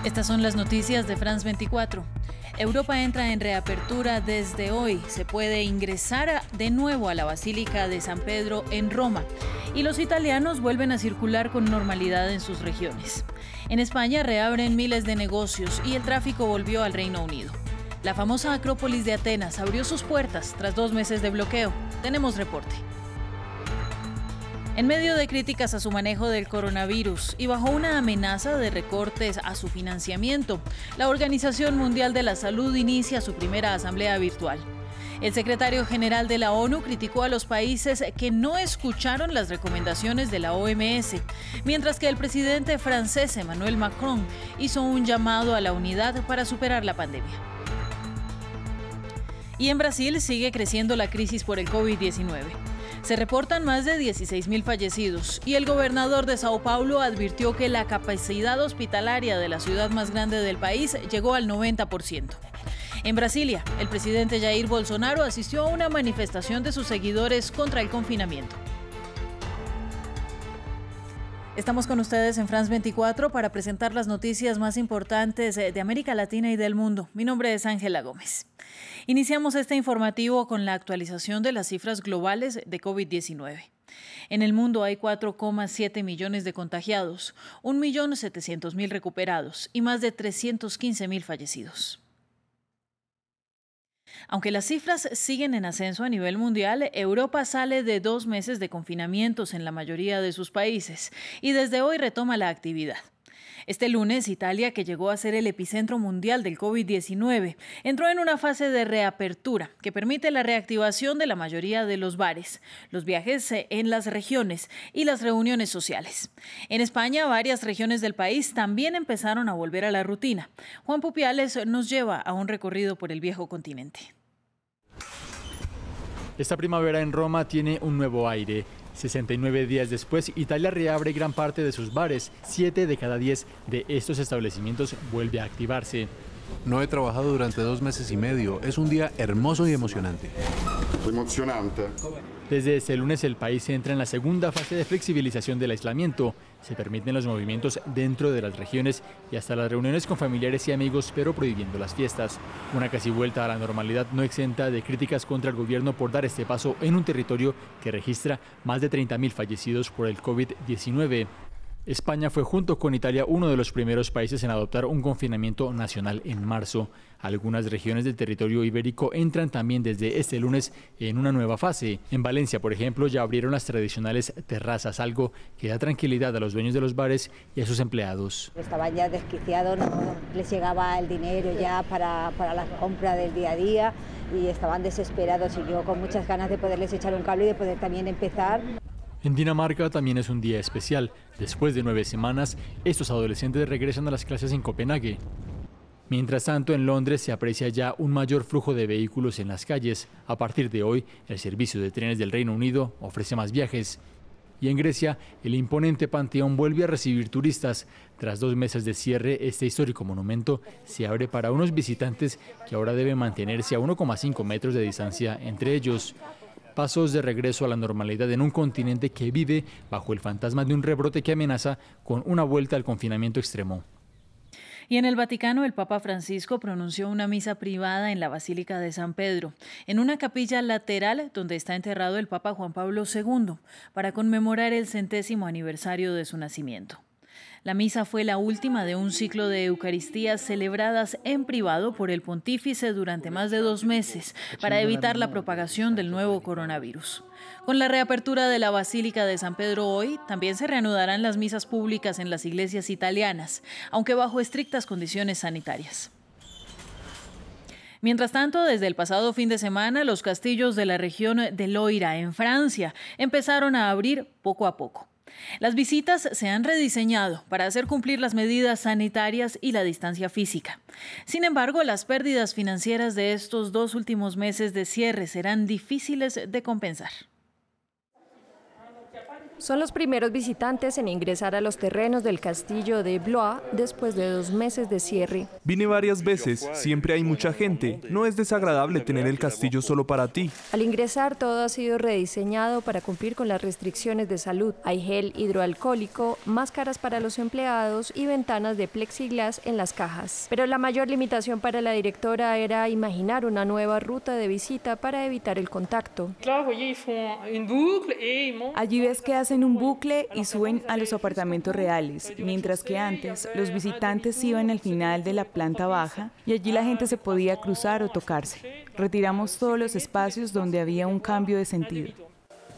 Estas son las noticias de France 24. Europa entra en reapertura desde hoy. Se puede ingresar de nuevo a la Basílica de San Pedro en Roma. Y los italianos vuelven a circular con normalidad en sus regiones. En España reabren miles de negocios y el tráfico volvió al Reino Unido. La famosa Acrópolis de Atenas abrió sus puertas tras 2 meses de bloqueo. Tenemos reporte. En medio de críticas a su manejo del coronavirus y bajo una amenaza de recortes a su financiamiento, la Organización Mundial de la Salud inicia su primera asamblea virtual. El secretario general de la ONU criticó a los países que no escucharon las recomendaciones de la OMS, mientras que el presidente francés Emmanuel Macron hizo un llamado a la unidad para superar la pandemia. Y en Brasil sigue creciendo la crisis por el COVID-19. Se reportan más de 16.000 fallecidos y el gobernador de Sao Paulo advirtió que la capacidad hospitalaria de la ciudad más grande del país llegó al 90%. En Brasilia, el presidente Jair Bolsonaro asistió a una manifestación de sus seguidores contra el confinamiento. Estamos con ustedes en France 24 para presentar las noticias más importantes de América Latina y del mundo. Mi nombre es Ángela Gómez. Iniciamos este informativo con la actualización de las cifras globales de COVID-19. En el mundo hay 4,7 millones de contagiados, 1.700.000 recuperados y más de 315.000 fallecidos. Aunque las cifras siguen en ascenso a nivel mundial, Europa sale de 2 meses de confinamientos en la mayoría de sus países y desde hoy retoma la actividad. Este lunes, Italia, que llegó a ser el epicentro mundial del COVID-19, entró en una fase de reapertura que permite la reactivación de la mayoría de los bares, los viajes en las regiones y las reuniones sociales. En España, varias regiones del país también empezaron a volver a la rutina. Juan Pupiales nos lleva a un recorrido por el viejo continente. Esta primavera en Roma tiene un nuevo aire. 69 días después, Italia reabre gran parte de sus bares. 7 de cada 10 de estos establecimientos vuelve a activarse. No he trabajado durante 2 meses y medio. Es un día hermoso y emocionante. Emocionante. Desde este lunes el país entra en la segunda fase de flexibilización del aislamiento. Se permiten los movimientos dentro de las regiones y hasta las reuniones con familiares y amigos, pero prohibiendo las fiestas. Una casi vuelta a la normalidad no exenta de críticas contra el gobierno por dar este paso en un territorio que registra más de 30.000 fallecidos por el COVID-19. España fue junto con Italia uno de los primeros países en adoptar un confinamiento nacional en marzo. Algunas regiones del territorio ibérico entran también desde este lunes en una nueva fase. En Valencia, por ejemplo, ya abrieron las tradicionales terrazas, algo que da tranquilidad a los dueños de los bares y a sus empleados. Estaban ya desquiciados, no les llegaba el dinero ya para la compra del día a día y estaban desesperados y yo con muchas ganas de poderles echar un cable y de poder también empezar. En Dinamarca también es un día especial. Después de 9 semanas, estos adolescentes regresan a las clases en Copenhague. Mientras tanto, en Londres se aprecia ya un mayor flujo de vehículos en las calles. A partir de hoy, el servicio de trenes del Reino Unido ofrece más viajes. Y en Grecia, el imponente Panteón vuelve a recibir turistas. Tras 2 meses de cierre, este histórico monumento se abre para unos visitantes que ahora deben mantenerse a 1,5 metros de distancia entre ellos. Pasos de regreso a la normalidad en un continente que vive bajo el fantasma de un rebrote que amenaza con una vuelta al confinamiento extremo. Y en el Vaticano, el Papa Francisco pronunció una misa privada en la Basílica de San Pedro, en una capilla lateral donde está enterrado el Papa Juan Pablo II, para conmemorar el 100º aniversario de su nacimiento. La misa fue la última de un ciclo de Eucaristías celebradas en privado por el pontífice durante más de 2 meses para evitar la propagación del nuevo coronavirus. Con la reapertura de la Basílica de San Pedro hoy, también se reanudarán las misas públicas en las iglesias italianas, aunque bajo estrictas condiciones sanitarias. Mientras tanto, desde el pasado fin de semana, los castillos de la región de Loira, en Francia, empezaron a abrir poco a poco. Las visitas se han rediseñado para hacer cumplir las medidas sanitarias y la distancia física. Sin embargo, las pérdidas financieras de estos 2 últimos meses de cierre serán difíciles de compensar. Son los primeros visitantes en ingresar a los terrenos del castillo de Blois después de 2 meses de cierre. Vine varias veces, siempre hay mucha gente. No es desagradable tener el castillo solo para ti. Al ingresar todo ha sido rediseñado para cumplir con las restricciones de salud. Hay gel hidroalcohólico, máscaras para los empleados y ventanas de plexiglas en las cajas. Pero la mayor limitación para la directora era imaginar una nueva ruta de visita para evitar el contacto. Allí ves que hacen un bucle y suben a los apartamentos reales, mientras que antes los visitantes iban al final de la planta baja y allí la gente se podía cruzar o tocarse. Retiramos todos los espacios donde había un cambio de sentido.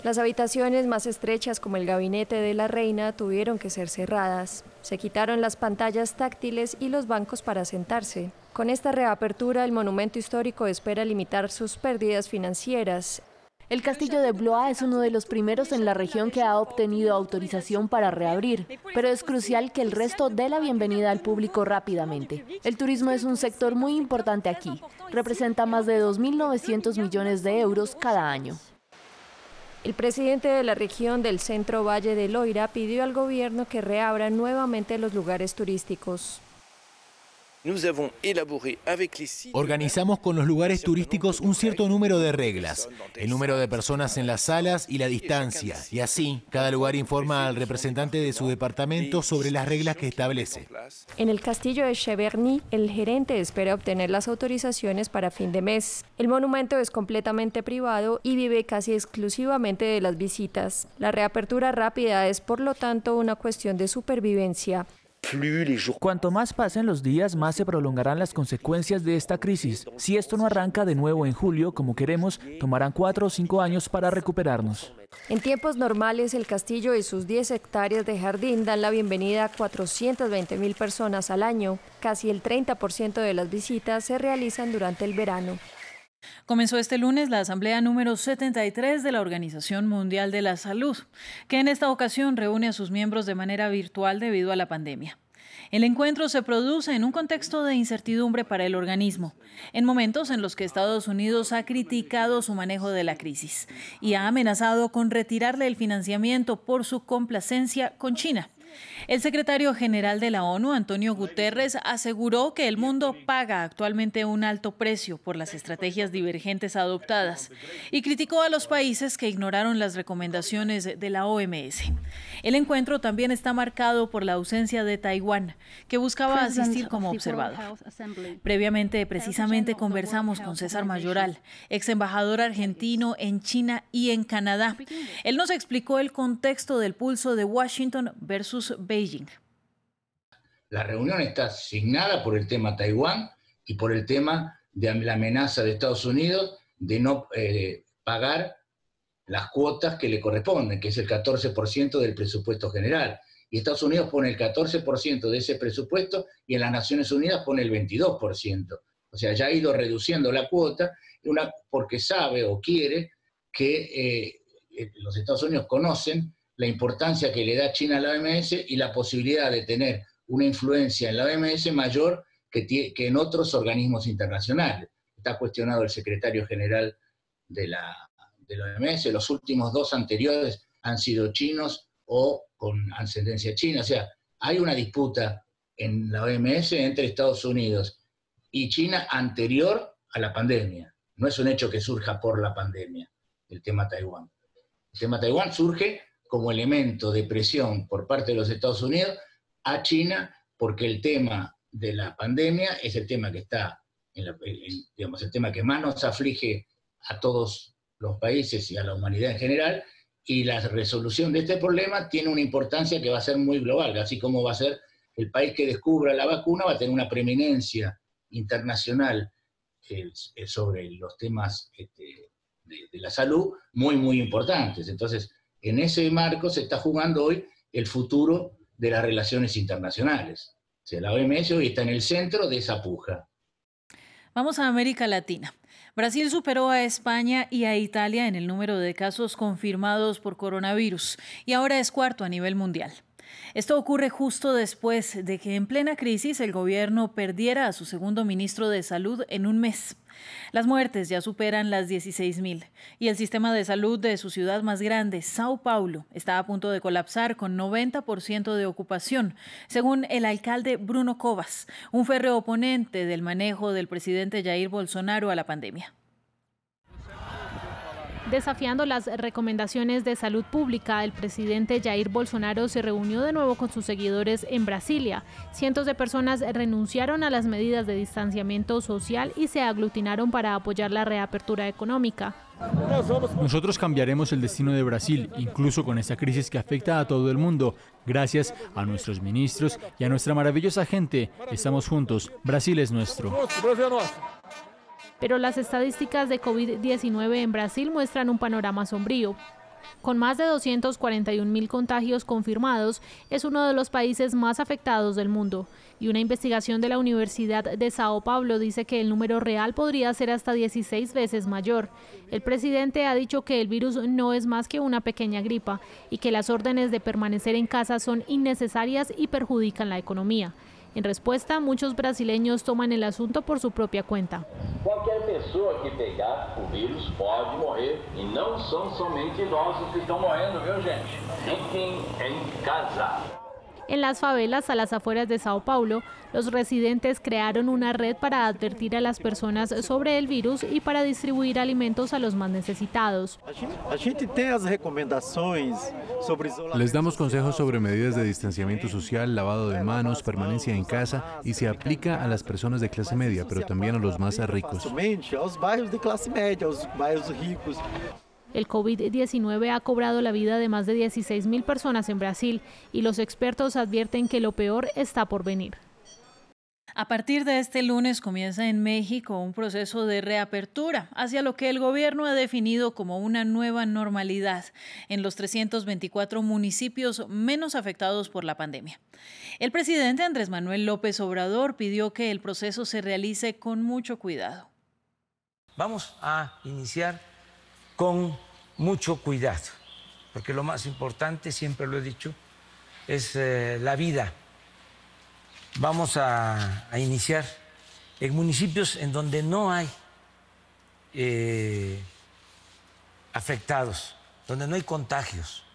Las habitaciones más estrechas, como el gabinete de la reina, tuvieron que ser cerradas. Se quitaron las pantallas táctiles y los bancos para sentarse. Con esta reapertura, el monumento histórico espera limitar sus pérdidas financieras. El castillo de Blois es uno de los primeros en la región que ha obtenido autorización para reabrir, pero es crucial que el resto dé la bienvenida al público rápidamente. El turismo es un sector muy importante aquí, representa más de 2.900 millones de euros cada año. El presidente de la región del Centro Valle de Loira pidió al gobierno que reabra nuevamente los lugares turísticos. Organizamos con los lugares turísticos un cierto número de reglas, el número de personas en las salas y la distancia, y así cada lugar informa al representante de su departamento sobre las reglas que establece. En el castillo de Cheverny, el gerente espera obtener las autorizaciones para fin de mes. El monumento es completamente privado y vive casi exclusivamente de las visitas. La reapertura rápida es, por lo tanto, una cuestión de supervivencia. Cuanto más pasen los días, más se prolongarán las consecuencias de esta crisis. Si esto no arranca de nuevo en julio, como queremos, tomarán 4 o 5 años para recuperarnos. En tiempos normales, el castillo y sus 10 hectáreas de jardín dan la bienvenida a 420.000 personas al año. Casi el 30% de las visitas se realizan durante el verano. Comenzó este lunes la asamblea número 73 de la Organización Mundial de la Salud, que en esta ocasión reúne a sus miembros de manera virtual debido a la pandemia. El encuentro se produce en un contexto de incertidumbre para el organismo, en momentos en los que Estados Unidos ha criticado su manejo de la crisis y ha amenazado con retirarle el financiamiento por su complacencia con China. El secretario general de la ONU, Antonio Guterres, aseguró que el mundo paga actualmente un alto precio por las estrategias divergentes adoptadas y criticó a los países que ignoraron las recomendaciones de la OMS. El encuentro también está marcado por la ausencia de Taiwán, que buscaba asistir como observador. Previamente, precisamente, conversamos con César Mayoral, ex embajador argentino en China y en Canadá. Él nos explicó el contexto del pulso de Washington versus Beijing. La reunión está asignada por el tema Taiwán y por el tema de la amenaza de Estados Unidos de no pagar las cuotas que le corresponden, que es el 14% del presupuesto general. Y Estados Unidos pone el 14% de ese presupuesto y en las Naciones Unidas pone el 22%. O sea, ya ha ido reduciendo la cuota porque sabe o quiere que los Estados Unidos conocen la importancia que le da China a la OMS y la posibilidad de tener una influencia en la OMS mayor que en otros organismos internacionales. Está cuestionado el secretario general de la OMS, los últimos 2 anteriores han sido chinos o con ascendencia china. O sea, hay una disputa en la OMS entre Estados Unidos y China anterior a la pandemia. No es un hecho que surja por la pandemia, el tema Taiwán. El tema Taiwán surge como elemento de presión por parte de los Estados Unidos a China, porque el tema de la pandemia es el tema que está, digamos, el tema que más nos aflige a todos los países y a la humanidad en general, y la resolución de este problema tiene una importancia que va a ser muy global, así como va a ser el país que descubra la vacuna, va a tener una preeminencia internacional sobre los temas de la salud muy, muy importantes. Entonces, en ese marco se está jugando hoy el futuro de las relaciones internacionales. O sea, la OMS hoy está en el centro de esa puja. Vamos a América Latina. Brasil superó a España y a Italia en el número de casos confirmados por coronavirus y ahora es cuarto a nivel mundial. Esto ocurre justo después de que en plena crisis el gobierno perdiera a su segundo ministro de Salud en un mes. Las muertes ya superan las 16.000 y el sistema de salud de su ciudad más grande, Sao Paulo, está a punto de colapsar con 90% de ocupación, según el alcalde Bruno Covas, un férreo oponente del manejo del presidente Jair Bolsonaro a la pandemia. Desafiando las recomendaciones de salud pública, el presidente Jair Bolsonaro se reunió de nuevo con sus seguidores en Brasilia. Cientos de personas renunciaron a las medidas de distanciamiento social y se aglutinaron para apoyar la reapertura económica. Nosotros cambiaremos el destino de Brasil, incluso con esta crisis que afecta a todo el mundo. Gracias a nuestros ministros y a nuestra maravillosa gente. Estamos juntos. Brasil es nuestro. Pero las estadísticas de COVID-19 en Brasil muestran un panorama sombrío. Con más de 241.000 contagios confirmados, es uno de los países más afectados del mundo. Y una investigación de la Universidad de Sao Paulo dice que el número real podría ser hasta 16 veces mayor. El presidente ha dicho que el virus no es más que una pequeña gripa y que las órdenes de permanecer en casa son innecesarias y perjudican la economía. En respuesta, muchos brasileños toman el asunto por su propia cuenta. Cualquier persona que pegar o virus pode morrer y no son somente idosos que están morrendo, viu, gente? Fiquem en casa. En las favelas a las afueras de Sao Paulo, los residentes crearon una red para advertir a las personas sobre el virus y para distribuir alimentos a los más necesitados. Les damos consejos sobre medidas de distanciamiento social, lavado de manos, permanencia en casa y se aplica a las personas de clase media, pero también a los más ricos. El COVID-19 ha cobrado la vida de más de 16.000 personas en Brasil y los expertos advierten que lo peor está por venir. A partir de este lunes comienza en México un proceso de reapertura hacia lo que el gobierno ha definido como una nueva normalidad en los 324 municipios menos afectados por la pandemia. El presidente Andrés Manuel López Obrador pidió que el proceso se realice con mucho cuidado. Vamos a iniciar con mucho cuidado, porque lo más importante, siempre lo he dicho, es la vida. Vamos a iniciar en municipios en donde no hay afectados, donde no hay contagios.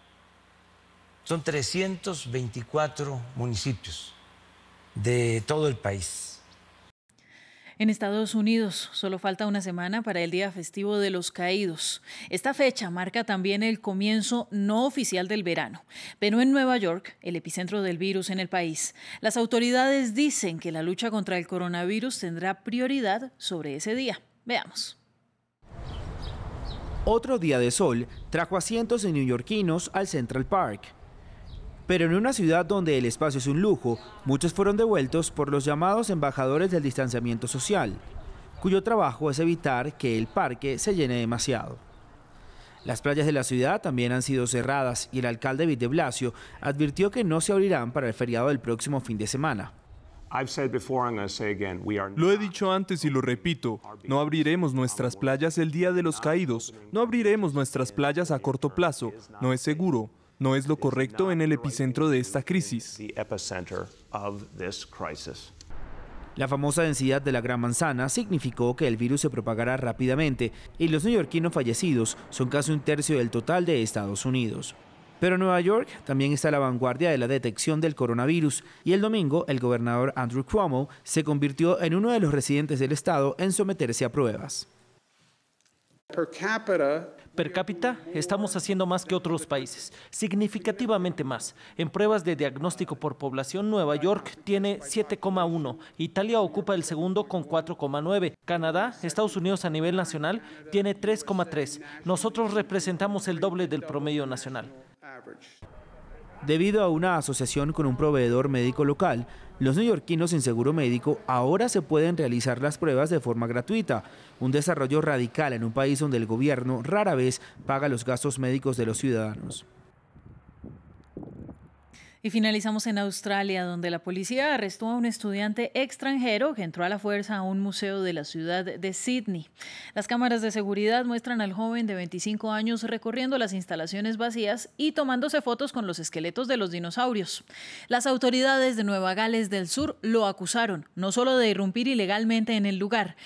Son 324 municipios de todo el país. En Estados Unidos solo falta una semana para el Día Festivo de los Caídos. Esta fecha marca también el comienzo no oficial del verano. Pero en Nueva York, el epicentro del virus en el país, las autoridades dicen que la lucha contra el coronavirus tendrá prioridad sobre ese día. Veamos. Otro día de sol trajo a cientos de neoyorquinos al Central Park. Pero en una ciudad donde el espacio es un lujo, muchos fueron devueltos por los llamados embajadores del distanciamiento social, cuyo trabajo es evitar que el parque se llene demasiado. Las playas de la ciudad también han sido cerradas y el alcalde Pete de Blasio advirtió que no se abrirán para el feriado del próximo fin de semana. Lo he dicho antes y lo repito, no abriremos nuestras playas el Día de los Caídos, no abriremos nuestras playas a corto plazo, no es seguro. No es lo correcto en el epicentro de esta crisis. La famosa densidad de la Gran Manzana significó que el virus se propagará rápidamente y los neoyorquinos fallecidos son casi un tercio del total de Estados Unidos. Pero Nueva York también está a la vanguardia de la detección del coronavirus y el domingo el gobernador Andrew Cuomo se convirtió en uno de los residentes del estado en someterse a pruebas. Per cápita, estamos haciendo más que otros países, significativamente más. En pruebas de diagnóstico por población, Nueva York tiene 7,1, Italia ocupa el segundo con 4,9, Canadá, Estados Unidos a nivel nacional, tiene 3,3. Nosotros representamos el doble del promedio nacional. Debido a una asociación con un proveedor médico local, los neoyorquinos sin seguro médico ahora se pueden realizar las pruebas de forma gratuita, un desarrollo radical en un país donde el gobierno rara vez paga los gastos médicos de los ciudadanos. Y finalizamos en Australia, donde la policía arrestó a un estudiante extranjero que entró a la fuerza a un museo de la ciudad de Sydney. Las cámaras de seguridad muestran al joven de 25 años recorriendo las instalaciones vacías y tomándose fotos con los esqueletos de los dinosaurios. Las autoridades de Nueva Gales del Sur lo acusaron no solo de irrumpir ilegalmente en el lugar,